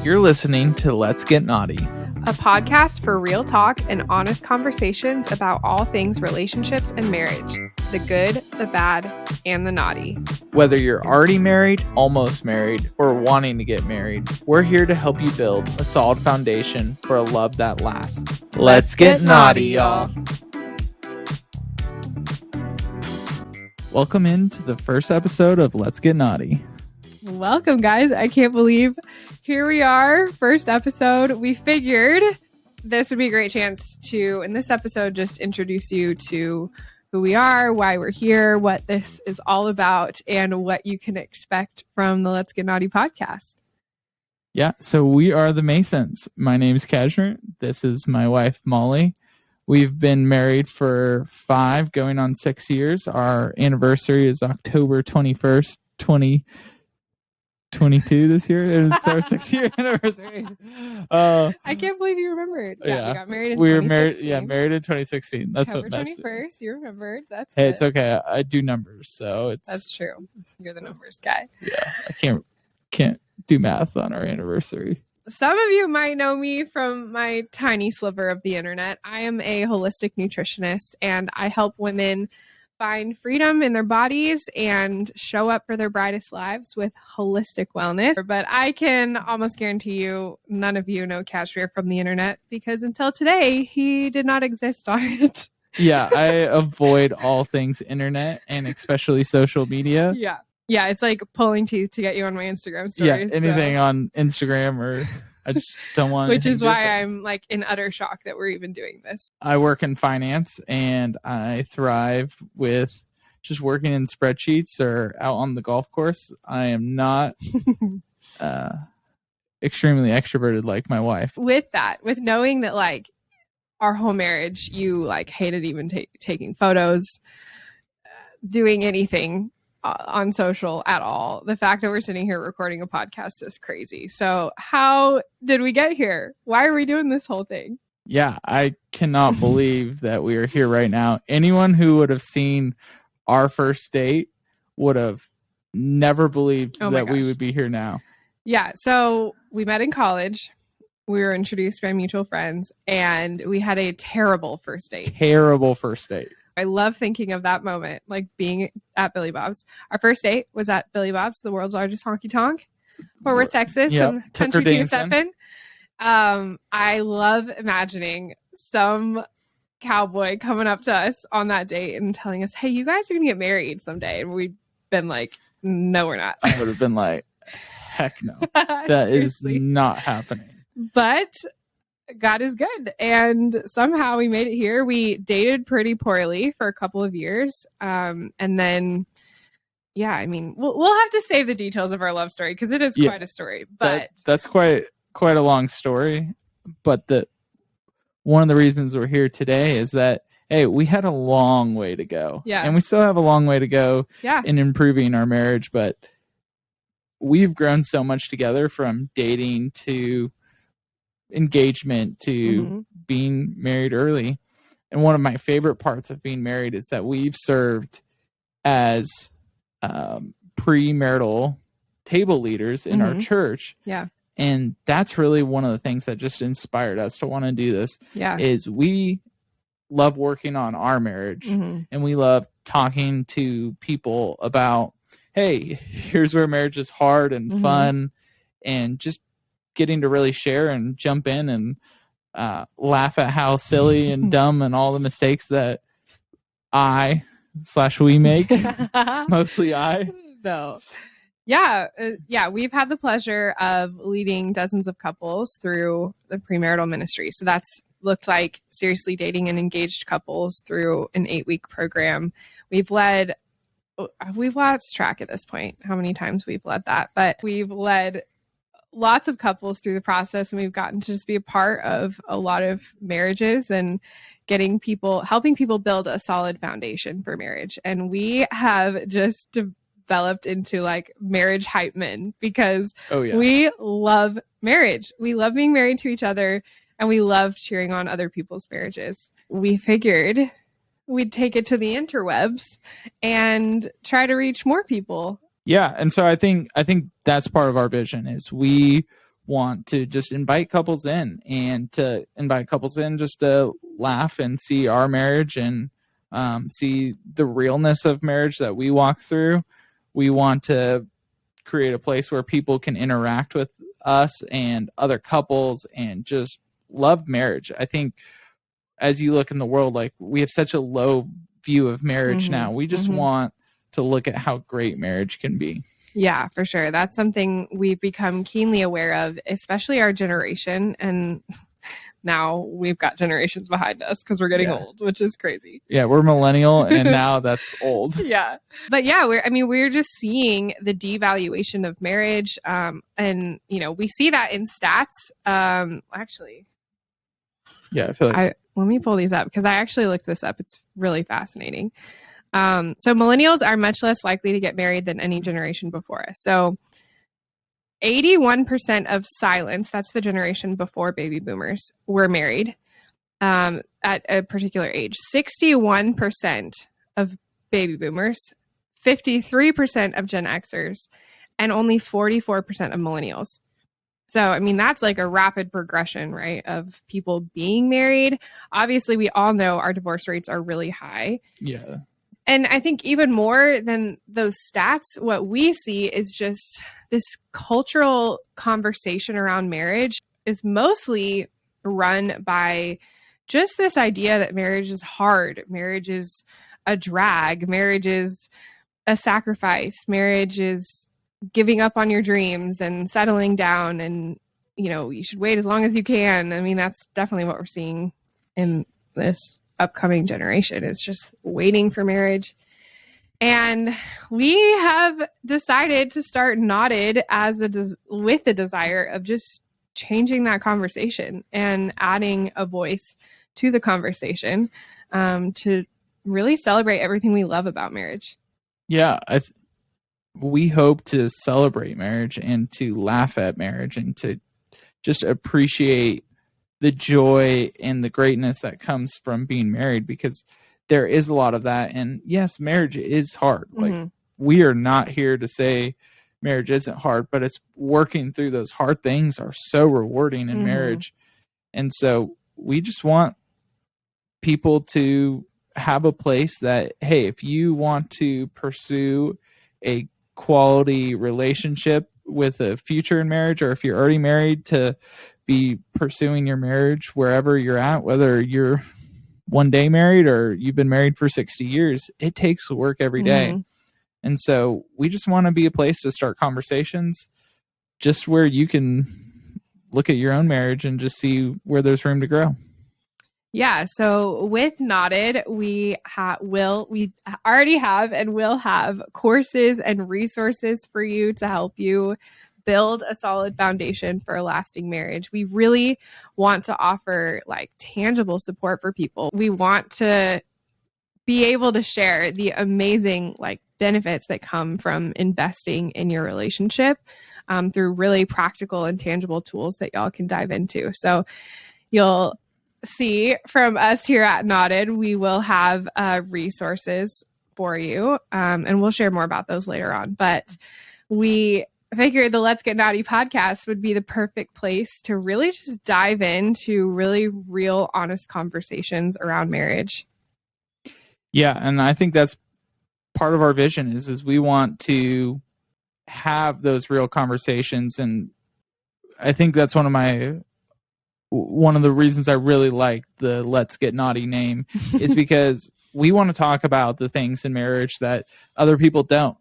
You're listening to Let's Get Knotty, a podcast for real talk and honest conversations about all things relationships and marriage, the good, the bad, and the naughty. Whether you're already married, almost married, or wanting to get married, we're here to help you build a solid foundation for a love that lasts. Let's get naughty, y'all. Welcome into the first episode of Let's Get Knotty. Welcome, guys. I can't believe here we are, first episode. We figured this would be a great chance to, in this episode, just introduce you to who we are, why we're here, what this is all about, and what you can expect from the Let's Get Knotty podcast. Yeah, so we are the Masons. My name is Kashmir. This is my wife, Molly. We've been married for 5, going on 6 years. Our anniversary is October 21st, 2022 this year. It's our 6-year anniversary. I can't believe you remembered. Yeah, we got married in 2016. Married in 2016. That's October what 21st. You remembered. That's hey, good. It's okay. I do numbers, so it's that's true. You're the numbers guy. Yeah, I can't do math on our anniversary. Some of you might know me from my tiny sliver of the internet. I am a holistic nutritionist, and I help women find freedom in their bodies and show up for their brightest lives with holistic wellness. But I can almost guarantee you none of you know Kashmir from the internet, because until today, he did not exist on it. Yeah, I avoid all things internet and especially social media. Yeah, it's like pulling teeth to get you on my Instagram stories. Yeah, anything on Instagram, or I just don't want. Which is why I'm like in utter shock that we're even doing this. I work in finance, and I thrive with just working in spreadsheets or out on the golf course. I am not extremely extroverted like my wife. With knowing that like our whole marriage, you like hated even taking photos, doing anything on social at all. The fact that we're sitting here recording a podcast is crazy. So how did we get here? Why are we doing this whole thing? Yeah, I cannot believe that we are here right now. Anyone who would have seen our first date would have never believed that we would be here now. Yeah, so we met in college. We were introduced by mutual friends, and we had a terrible first date. I love thinking of that moment, like being at Billy Bob's. Our first date was at Billy Bob's, the world's largest honky tonk, Fort Worth, Texas, and Country Q7. I love imagining some cowboy coming up to us on that date and telling us, "Hey, you guys are gonna get married someday," and we'd been like, "No, we're not." I would have been like, "Heck no, that is not happening." But God is good. And somehow we made it here. We dated pretty poorly for a couple of years. And then, yeah, I mean, we'll have to save the details of our love story because it is quite a story. But that's quite a long story. But one of the reasons we're here today is that, hey, we had a long way to go. Yeah. And we still have a long way to go in improving our marriage. But we've grown so much together, from dating to engagement to being married early. And one of my favorite parts of being married is that we've served as premarital table leaders in our church. Yeah. And that's really one of the things that just inspired us to want to do this. Yeah. Is we love working on our marriage, and we love talking to people about, hey, here's where marriage is hard and fun, and just getting to really share and jump in and laugh at how silly and dumb and all the mistakes that we make. Mostly I. No. Yeah. We've had the pleasure of leading dozens of couples through the premarital ministry. So that's looked like seriously dating and engaged couples through an 8-week program. We've lost track at this point how many times we've led that, but we've led lots of couples through the process, and we've gotten to just be a part of a lot of marriages and helping people build a solid foundation for marriage. And we have just developed into like marriage hype men, because we love marriage. We love being married to each other, and we love cheering on other people's marriages. We figured we'd take it to the interwebs and try to reach more people. Yeah, and so I think that's part of our vision, is we want to just invite couples in just to laugh and see our marriage and see the realness of marriage that we walk through. We want to create a place where people can interact with us and other couples and just love marriage. I think as you look in the world, like, we have such a low view of marriage now. We just want to look at how great marriage can be. Yeah, for sure. That's something we've become keenly aware of, especially our generation. And now we've got generations behind us because we're getting old, which is crazy. Yeah, we're millennial and now that's old. Yeah. But yeah, we're just seeing the devaluation of marriage. And, we see that in stats. Actually. Yeah, I feel like... let me pull these up because I actually looked this up. It's really fascinating. So millennials are much less likely to get married than any generation before us. So 81% of silents, that's the generation before baby boomers, were married at a particular age. 61% of baby boomers, 53% of Gen Xers, and only 44% of millennials. So, that's like a rapid progression, right, of people being married. Obviously, we all know our divorce rates are really high. Yeah. And I think even more than those stats, what we see is just this cultural conversation around marriage is mostly run by just this idea that marriage is hard. Marriage is a drag. Marriage is a sacrifice. Marriage is giving up on your dreams and settling down, and, you should wait as long as you can. That's definitely what we're seeing in this upcoming generation, is just waiting for marriage. And we have decided to start Knotted with the desire of just changing that conversation and adding a voice to the conversation to really celebrate everything we love about marriage. Yeah, we hope to celebrate marriage and to laugh at marriage and to just appreciate the joy and the greatness that comes from being married, because there is a lot of that. And yes, marriage is hard. Like, we are not here to say marriage isn't hard, but it's working through those hard things are so rewarding in marriage. And so we just want people to have a place that, hey, if you want to pursue a quality relationship with a future in marriage, or if you're already married, to be pursuing your marriage wherever you're at, whether you're one day married or you've been married for 60 years, it takes work every day. And so we just want to be a place to start conversations just where you can look at your own marriage and just see where there's room to grow. Yeah. So with Knotted, we already have and will have courses and resources for you to help you build a solid foundation for a lasting marriage. We really want to offer tangible support for people. We want to be able to share the amazing benefits that come from investing in your relationship through really practical and tangible tools that y'all can dive into. So you'll see from us here at Knotted, we will have resources for you, and we'll share more about those later on. But we figured the Let's Get Knotty podcast would be the perfect place to really just dive into really real, honest conversations around marriage. Yeah, and I think that's part of our vision is we want to have those real conversations. And I think that's one of the reasons I really like the Let's Get Knotty name is because we want to talk about the things in marriage that other people don't.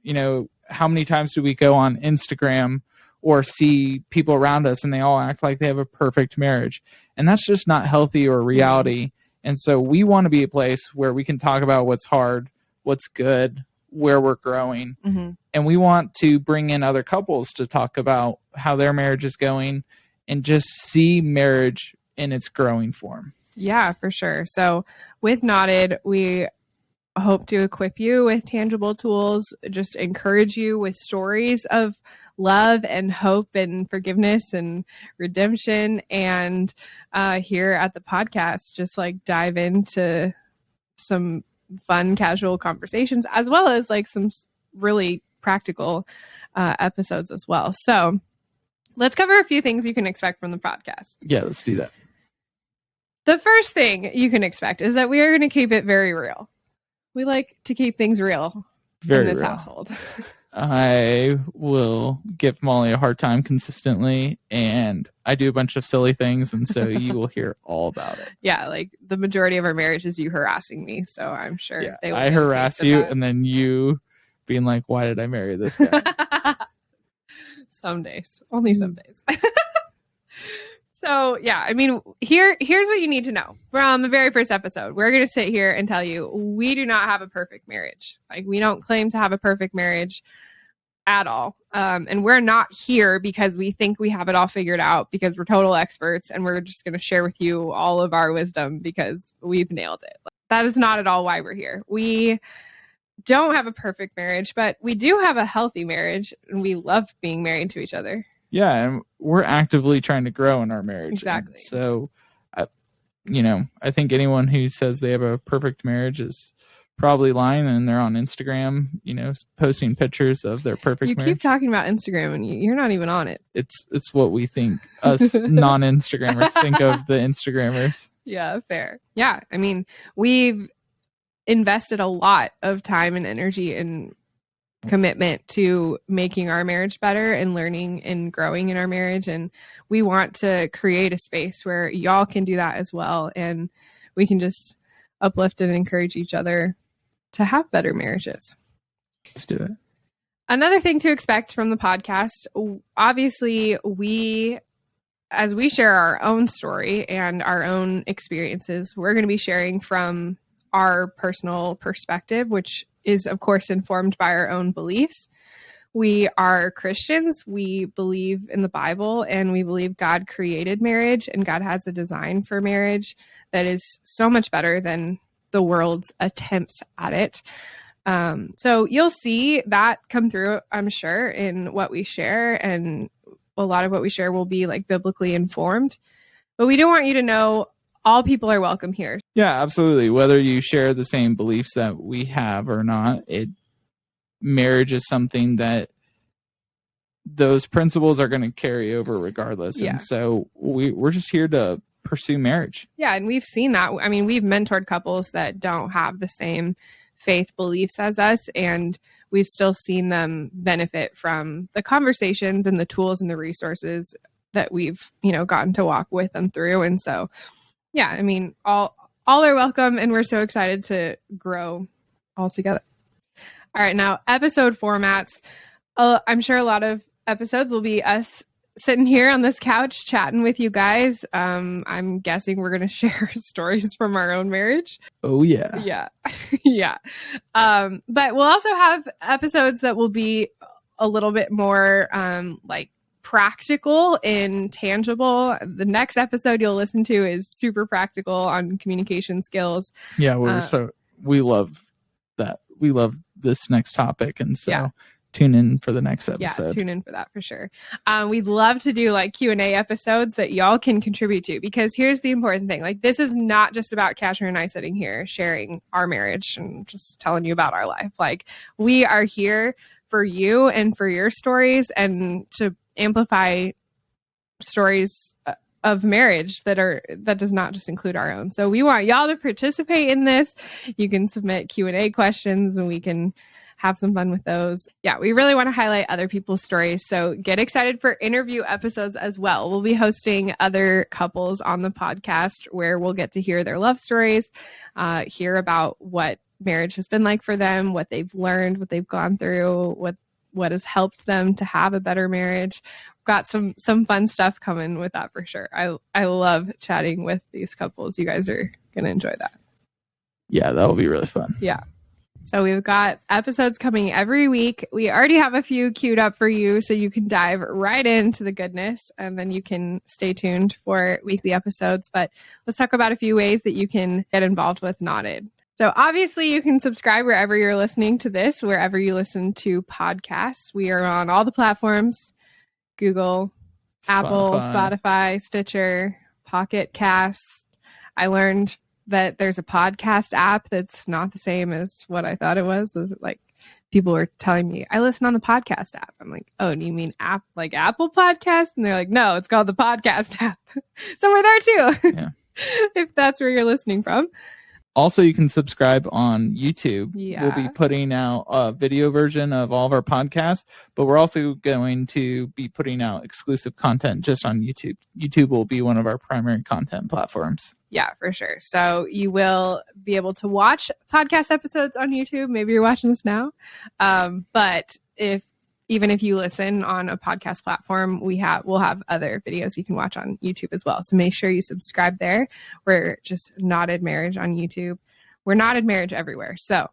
How many times do we go on Instagram or see people around us and they all act like they have a perfect marriage? And that's just not healthy or reality. And so we want to be a place where we can talk about what's hard, what's good, where we're growing. And we want to bring in other couples to talk about how their marriage is going and just see marriage in its growing form. Yeah, for sure. So with Knotted, we hope to equip you with tangible tools, just encourage you with stories of love and hope and forgiveness and redemption. And here at the podcast, just dive into some fun, casual conversations, as well as some really practical episodes as well. So let's cover a few things you can expect from the podcast. Yeah, let's do that. The first thing you can expect is that we are going to keep it very real. We like to keep things real in this household. I will give Molly a hard time consistently, and I do a bunch of silly things, and so you will hear all about it. Yeah, like the majority of our marriage is you harassing me, so I'm sure they will. I harass you, and then you being like, "Why did I marry this guy?" Some days, only some days. So yeah, I mean, here's what you need to know from the very first episode. We're going to sit here and tell you we do not have a perfect marriage. Like, we don't claim to have a perfect marriage at all. And we're not here because we think we have it all figured out, because we're total experts and we're just going to share with you all of our wisdom because we've nailed it. That is not at all why we're here. We don't have a perfect marriage, but we do have a healthy marriage, and we love being married to each other. Yeah, and we're actively trying to grow in our marriage. Exactly. And so, I think anyone who says they have a perfect marriage is probably lying, and they're on Instagram, posting pictures of their perfect marriage. You keep talking about Instagram, and you're not even on it. It's what we think us non-Instagrammers think of the Instagrammers. Yeah, fair. Yeah, I mean, we've invested a lot of time and energy and commitment to making our marriage better and learning and growing in our marriage, and we want to create a space where y'all can do that as well, and we can just uplift and encourage each other to have better marriages. Let's do it. Another thing to expect from the podcast, obviously, as we share our own story and our own experiences, we're going to be sharing from our personal perspective, which is, of course, informed by our own beliefs. We are Christians. We believe in the Bible, and we believe God created marriage, and God has a design for marriage that is so much better than the world's attempts at it. So you'll see that come through, I'm sure, in what we share, and a lot of what we share will be like biblically informed. But we do want you to know all people are welcome here. Yeah, absolutely. Whether you share the same beliefs that we have or not, marriage is something that those principles are going to carry over regardless. Yeah. And so we're just here to pursue marriage. Yeah, and we've seen that. I mean, we've mentored couples that don't have the same faith beliefs as us, and we've still seen them benefit from the conversations and the tools and the resources that we've, gotten to walk with them through. And so, yeah, I mean, all are welcome, and we're so excited to grow all together. All right, now episode formats. I'm sure a lot of episodes will be us sitting here on this couch chatting with you guys. I'm guessing we're going to share stories from our own marriage. Oh, yeah. Yeah. Yeah. But we'll also have episodes that will be a little bit more like practical and tangible. The next episode you'll listen to is super practical on communication skills. Yeah, we love that. We love this next topic, and so tune in for the next episode. Yeah, tune in for that for sure. We'd love to do like Q&A episodes that y'all can contribute to, because here's the important thing. Like, this is not just about Katrin and I sitting here sharing our marriage and just telling you about our life. Like, we are here for you and for your stories, and to amplify stories of marriage that does not just include our own. So we want y'all to participate in this. You can submit Q&A questions, and we can have some fun with those. Yeah, we really want to highlight other people's stories. So get excited for interview episodes as well. We'll be hosting other couples on the podcast where we'll get to hear their love stories, hear about what marriage has been like for them, what they've learned, what they've gone through, what has helped them to have a better marriage. We've got some fun stuff coming with that for sure. I love chatting with these couples. You guys are going to enjoy that. Yeah, that'll be really fun. Yeah. So we've got episodes coming every week. We already have a few queued up for you, so you can dive right into the goodness, and then you can stay tuned for weekly episodes. But let's talk about a few ways that you can get involved with Knotted. So obviously you can subscribe wherever you're listening to this, wherever you listen to podcasts. We are on all the platforms: Google, Apple, Spotify, Stitcher, Pocket Cast. I learned that there's a podcast app that's not the same as what I thought it was. Was it like people were telling me, I listen on the podcast app. I'm like, oh, do you mean app like Apple Podcast? And they're like, no, it's called the podcast app. So we're there too. Yeah. If that's where you're listening from. Also, you can subscribe on YouTube. Yeah. We'll be putting out a video version of all of our podcasts, but we're also going to be putting out exclusive content just on YouTube. YouTube will be one of our primary content platforms. Yeah, for sure. So you will be able to watch podcast episodes on YouTube. Maybe you're watching this now. But even if you listen on a podcast platform, we'll have other videos you can watch on YouTube as well. So make sure you subscribe there. We're just Knotted Marriage on YouTube. We're Knotted Marriage everywhere. So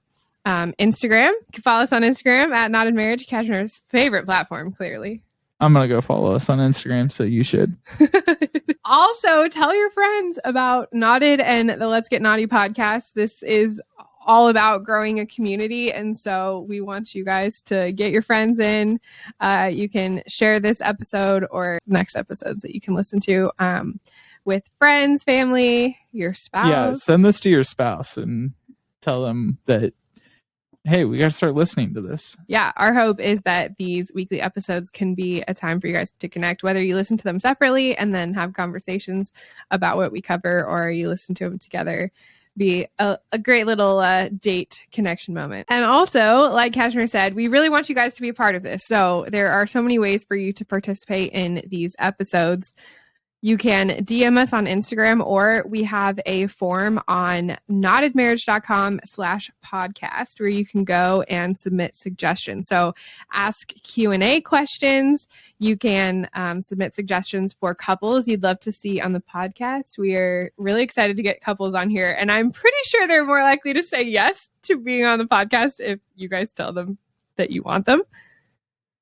Instagram, you can follow us on Instagram at Knotted Marriage, Cashmere's favorite platform, clearly. I'm going to go follow us on Instagram, so you should. Also, tell your friends about Knotted and the Let's Get Knotty podcast. This is all about growing a community, and so we want you guys to get your friends in. You can share this episode or next episodes that you can listen to with friends, family, your spouse. Yeah, send this to your spouse and tell them that, hey, we got to start listening to this. Yeah, our hope is that these weekly episodes can be a time for you guys to connect, whether you listen to them separately and then have conversations about what we cover, or you listen to them together. Be a great little date connection moment. And also, like Cashmere said, we really want you guys to be a part of this. So there are so many ways for you to participate in these episodes. You can DM us on Instagram, or we have a form on knottedmarriage.com/podcast where you can go and submit suggestions. So ask Q&A questions. You can submit suggestions for couples you'd love to see on the podcast. We are really excited to get couples on here, and I'm pretty sure they're more likely to say yes to being on the podcast if you guys tell them that you want them.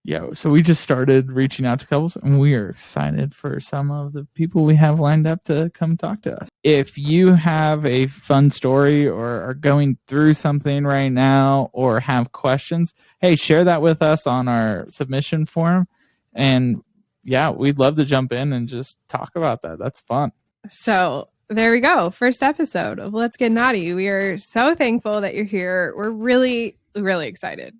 Yeah, so we just started reaching out to couples, and we are excited for some of the people we have lined up to come talk to us. If you have a fun story or are going through something right now or have questions, hey, share that with us on our submission form. And yeah, we'd love to jump in and just talk about that. That's fun. So there we go. First episode of Let's Get Knotty. We are so thankful that you're here. We're really, really excited.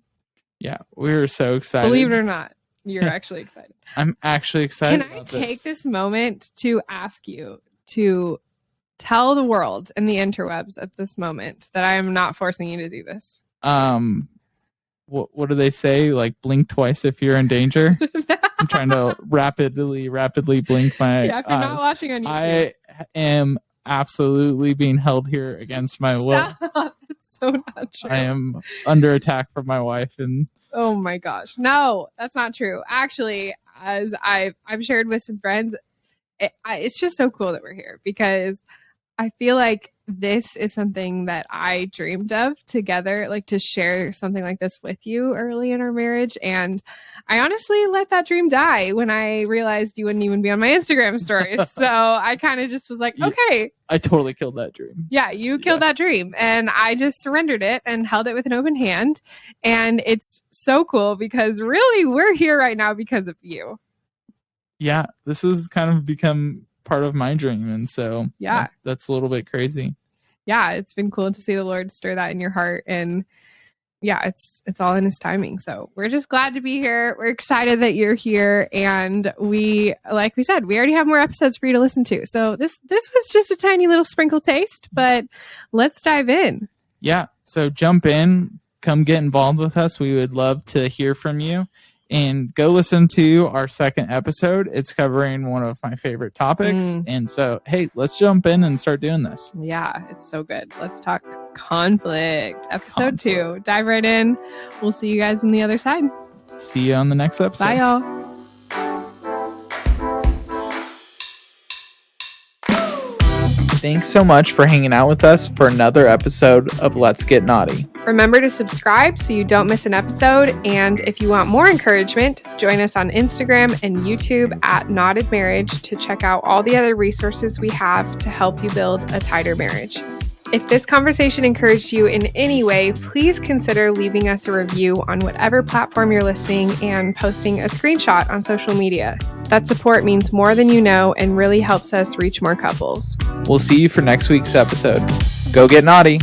Yeah, we're so excited. Believe it or not, you're actually excited. I'm actually excited. Can I take this moment to ask you to tell the world and the interwebs at this moment that I am not forcing you to do this? What do they say? Like, blink twice if you're in danger. I'm trying to rapidly blink my Yeah, if you're not watching on YouTube. I am absolutely being held here against my will. It's so not true. I am under attack from my wife, and oh my gosh, no, that's not true. Actually, as I've shared with some friends, it's just so cool that we're here, because I feel like this is something that I dreamed of together, like to share something like this with you early in our marriage. And I honestly let that dream die when I realized you wouldn't even be on my Instagram stories. So I kind of just was like, okay. I totally killed that dream. Yeah, you killed that dream. And I just surrendered it and held it with an open hand. And it's so cool because really we're here right now because of you. Yeah, this has kind of become part of my dream, and so yeah, that's a little bit crazy. Yeah, it's been cool to see the Lord stir that in your heart, and yeah, it's all in His timing. So we're just glad to be here. We're excited that you're here, and like we said, we already have more episodes for you to listen to. So this was just a tiny little sprinkle taste, but let's dive in. Yeah, so jump in, come get involved with us. We would love to hear from you. And go listen to our second episode. It's covering one of my favorite topics. And so, hey, let's jump in and start doing this. Yeah, it's so good. Let's talk conflict. Episode 2. Dive right in. We'll see you guys on the other side. See you on the next episode. Bye, y'all. Thanks so much for hanging out with us for another episode of Let's Get Knotty. Remember to subscribe so you don't miss an episode. And if you want more encouragement, join us on Instagram and YouTube at Knotted Marriage to check out all the other resources we have to help you build a tighter marriage. If this conversation encouraged you in any way, please consider leaving us a review on whatever platform you're listening and posting a screenshot on social media. That support means more than you know and really helps us reach more couples. We'll see you for next week's episode. Go get knotty.